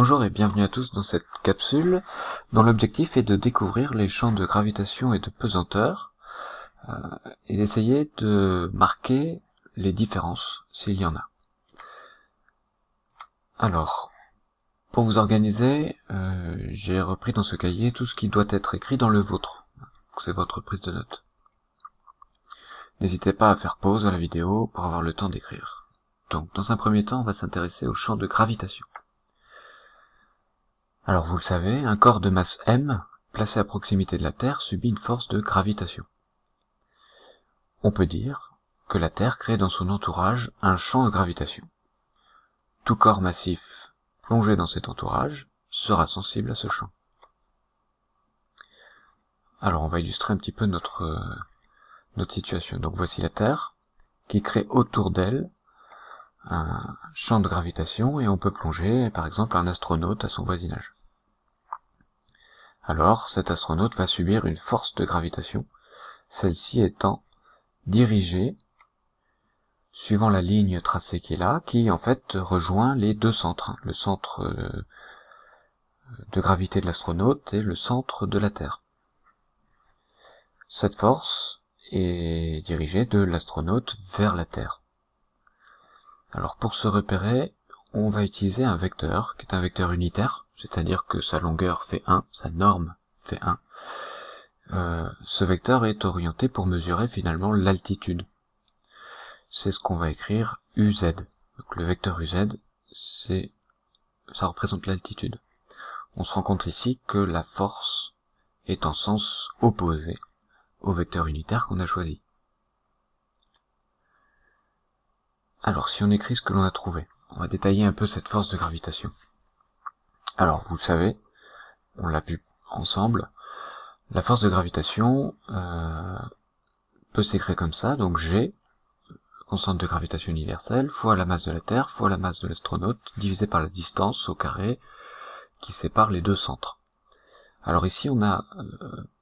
Bonjour et bienvenue à tous dans cette capsule dont l'objectif est de découvrir les champs de gravitation et de pesanteur et d'essayer de marquer les différences s'il y en a. Alors, pour vous organiser, j'ai repris dans ce cahier tout ce qui doit être écrit dans le vôtre. C'est votre prise de notes. N'hésitez pas à faire pause à la vidéo pour avoir le temps d'écrire. Donc, dans un premier temps, on va s'intéresser au champ de gravitation. Alors vous le savez, un corps de masse m, placé à proximité de la Terre, subit une force de gravitation. On peut dire que la Terre crée dans son entourage un champ de gravitation. Tout corps massif plongé dans cet entourage sera sensible à ce champ. Alors on va illustrer un petit peu notre situation. Donc voici la Terre, qui crée autour d'elle un champ de gravitation et on peut plonger par exemple un astronaute à son voisinage. Alors cet astronaute va subir une force de gravitation, celle-ci étant dirigée suivant la ligne tracée qui est là, qui en fait rejoint les deux centres, le centre de gravité de l'astronaute et le centre de la Terre. Cette force est dirigée de l'astronaute vers la Terre. Alors pour se repérer, on va utiliser un vecteur, qui est un vecteur unitaire, c'est-à-dire que sa longueur fait 1, sa norme fait 1. Ce vecteur est orienté pour mesurer finalement l'altitude. C'est ce qu'on va écrire UZ. Donc le vecteur UZ, ça représente l'altitude. On se rend compte ici que la force est en sens opposé au vecteur unitaire qu'on a choisi. Alors si on écrit ce que l'on a trouvé, on va détailler un peu cette force de gravitation. Alors vous le savez, on l'a vu ensemble, la force de gravitation peut s'écrire comme ça, donc G, constante de gravitation universelle, fois la masse de la Terre, fois la masse de l'astronaute, divisé par la distance au carré qui sépare les deux centres. Alors ici on a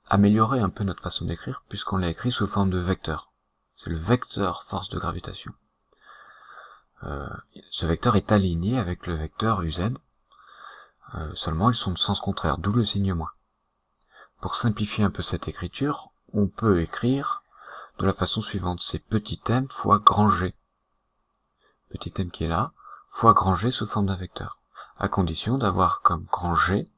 amélioré un peu notre façon d'écrire, puisqu'on l'a écrit sous forme de vecteur. C'est le vecteur force de gravitation. Ce vecteur est aligné avec le vecteur UZ, seulement ils sont de sens contraire, d'où le signe moins. Pour simplifier un peu cette écriture, on peut écrire de la façon suivante, c'est petit m fois grand G. Petit m qui est là, fois grand G sous forme d'un vecteur, à condition d'avoir comme grand G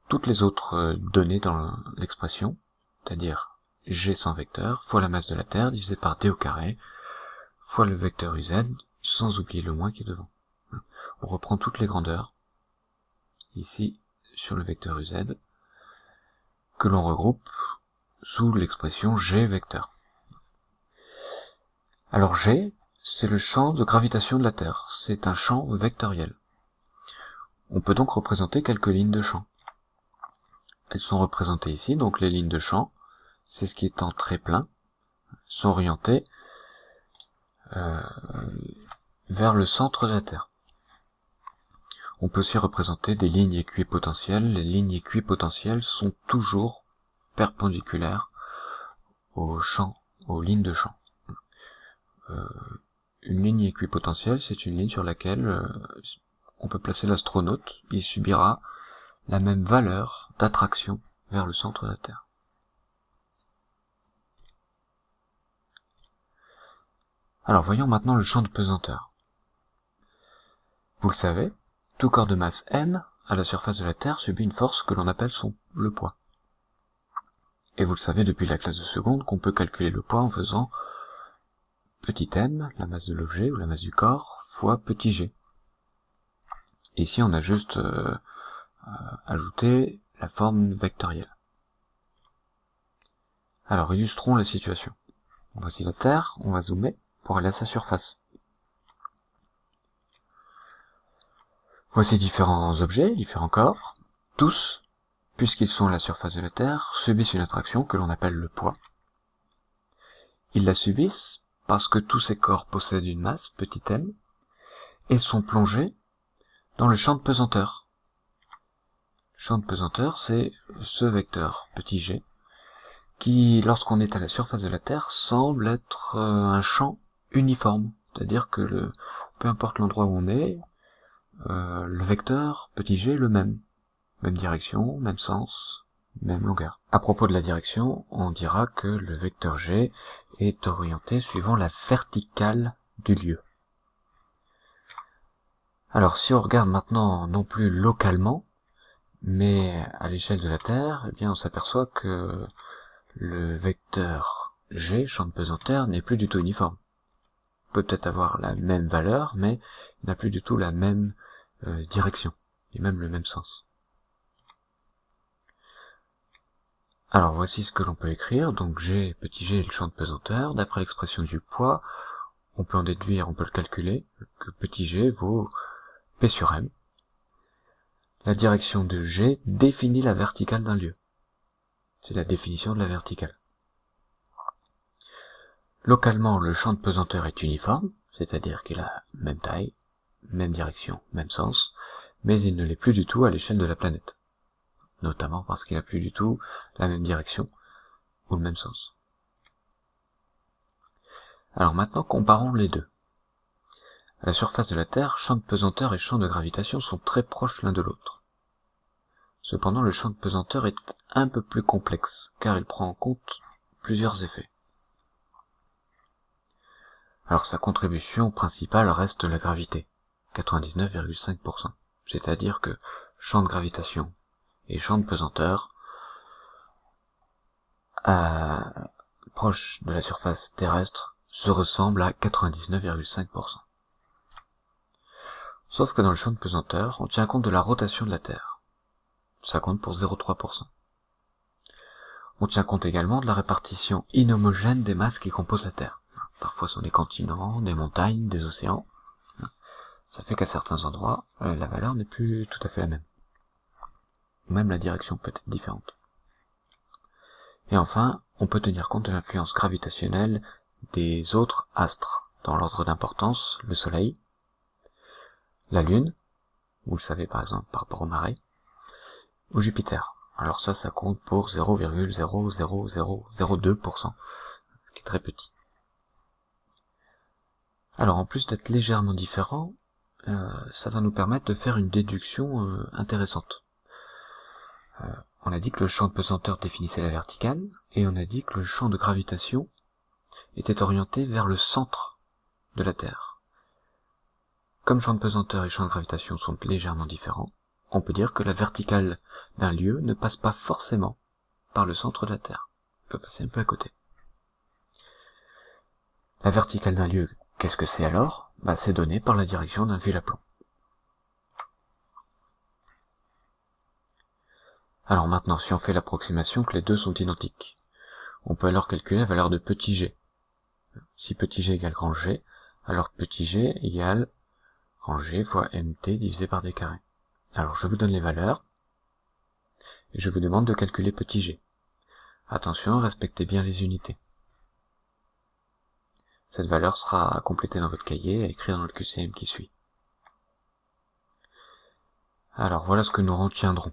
toutes les autres données dans l'expression, c'est-à-dire G sans vecteur, fois la masse de la Terre, divisé par d au carré, fois le vecteur UZ, sans oublier le moins qui est devant. On reprend toutes les grandeurs, ici, sur le vecteur UZ, que l'on regroupe sous l'expression G vecteur. Alors G, c'est le champ de gravitation de la Terre, c'est un champ vectoriel. On peut donc représenter quelques lignes de champ. Elles sont représentées ici, donc les lignes de champ, c'est ce qui est en trait plein, sont orientées vers le centre de la Terre. On peut aussi représenter des lignes équipotentielles. Les lignes équipotentielles sont toujours perpendiculaires aux lignes de champ. Une ligne équipotentielle, c'est une ligne sur laquelle on peut placer l'astronaute. Il subira la même valeur d'attraction vers le centre de la Terre. Alors voyons maintenant le champ de pesanteur. Vous le savez, tout corps de masse m à la surface de la Terre subit une force que l'on appelle le poids. Et vous le savez depuis la classe de seconde qu'on peut calculer le poids en faisant petit m, la masse de l'objet ou la masse du corps, fois petit g. Ici on a juste ajouté la forme vectorielle. Alors illustrons la situation. Voici la Terre, on va zoomer pour aller à sa surface. Voici différents objets, différents corps, tous, puisqu'ils sont à la surface de la Terre, subissent une attraction que l'on appelle le poids. Ils la subissent parce que tous ces corps possèdent une masse, petit m, et sont plongés dans le champ de pesanteur. Le champ de pesanteur, c'est ce vecteur, petit g, qui, lorsqu'on est à la surface de la Terre, semble être un champ uniforme. C'est-à-dire que peu importe l'endroit où on est, le vecteur petit g le même. Même direction, même sens, même longueur. À propos de la direction, on dira que le vecteur g est orienté suivant la verticale du lieu. Alors si on regarde maintenant non plus localement, mais à l'échelle de la Terre, eh bien on s'aperçoit que le vecteur g, champ de pesanteur, n'est plus du tout uniforme. Il peut peut-être avoir la même valeur, mais il n'a plus du tout la même direction, et même le même sens. Alors voici ce que l'on peut écrire, donc g, petit g est le champ de pesanteur, d'après l'expression du poids, on peut en déduire, on peut le calculer, que petit g vaut P sur M. La direction de g définit la verticale d'un lieu. C'est la définition de la verticale. Localement, le champ de pesanteur est uniforme, c'est-à-dire qu'il a même taille, même direction, même sens, mais il ne l'est plus du tout à l'échelle de la planète. Notamment parce qu'il n'a plus du tout la même direction ou le même sens. Alors maintenant, comparons les deux. À la surface de la Terre, champ de pesanteur et champ de gravitation sont très proches l'un de l'autre. Cependant, le champ de pesanteur est un peu plus complexe, car il prend en compte plusieurs effets. Alors sa contribution principale reste la gravité, 99,5%. C'est-à-dire que champ de gravitation et champ de pesanteur, proches de la surface terrestre, se ressemblent à 99,5%. Sauf que dans le champ de pesanteur, on tient compte de la rotation de la Terre. Ça compte pour 0,3%. On tient compte également de la répartition inhomogène des masses qui composent la Terre. Parfois ce sont des continents, des montagnes, des océans. Ça fait qu'à certains endroits, la valeur n'est plus tout à fait la même. Même la direction peut être différente. Et enfin, on peut tenir compte de l'influence gravitationnelle des autres astres. Dans l'ordre d'importance, le Soleil, la Lune, vous le savez par exemple par rapport aux marées, ou Jupiter. Alors ça compte pour 0,00002%, ce qui est très petit. Alors en plus d'être légèrement différent, ça va nous permettre de faire une déduction intéressante. On a dit que le champ de pesanteur définissait la verticale, et on a dit que le champ de gravitation était orienté vers le centre de la Terre. Comme champ de pesanteur et champ de gravitation sont légèrement différents, on peut dire que la verticale d'un lieu ne passe pas forcément par le centre de la Terre. Elle peut passer un peu à côté. La verticale d'un lieu, qu'est-ce que c'est alors ? C'est donné par la direction d'un fil à plomb. Alors maintenant, si on fait l'approximation que les deux sont identiques, on peut alors calculer la valeur de petit g. Si petit g égale grand G, alors petit g égale grand G fois mt divisé par d carré. Alors je vous donne les valeurs, et je vous demande de calculer petit g. Attention, respectez bien les unités. Cette valeur sera complétée dans votre cahier et à écrire dans le QCM qui suit. Alors voilà ce que nous retiendrons.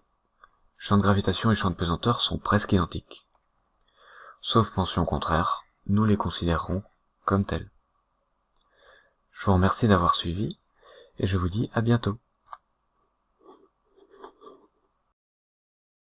Champ de gravitation et champ de pesanteur sont presque identiques. Sauf mention contraire, nous les considérerons comme tels. Je vous remercie d'avoir suivi, et je vous dis à bientôt.